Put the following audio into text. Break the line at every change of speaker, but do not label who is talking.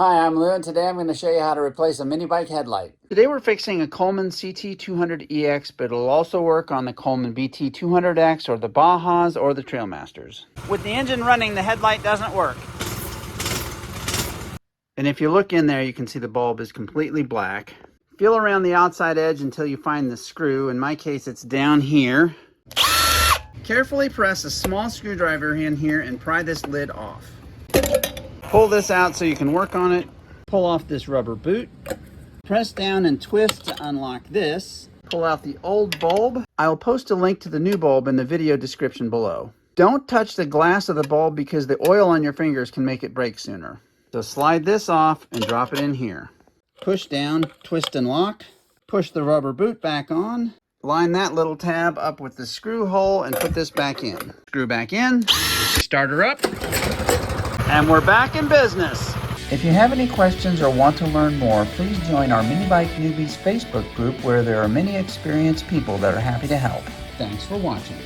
Hi, I'm Lou, and today I'm going to show you how to replace a mini bike headlight. Today we're fixing a Coleman CT200EX, but it'll also work on the Coleman BT200X or the Bajas or the Trailmasters. With the engine running, the headlight doesn't work. And if you look in there, you can see the bulb is completely black. Feel around the outside edge until you find the screw. In my case, it's down here. Carefully press a small screwdriver in here and pry this lid off. Pull this out so you can work on it. Pull off this rubber boot. Press down and twist to unlock this. Pull out the old bulb. I'll post a link to the new bulb in the video description below. Don't touch the glass of the bulb because the oil on your fingers can make it break sooner. So slide this off and drop it in here. Push down, twist and lock. Push the rubber boot back on. Line that little tab up with the screw hole and put this back in. Screw back in. Start her up. And we're back in business. If you have any questions or want to learn more, please join our Minibike Newbies Facebook group where there are many experienced people that are happy to help. Thanks for watching.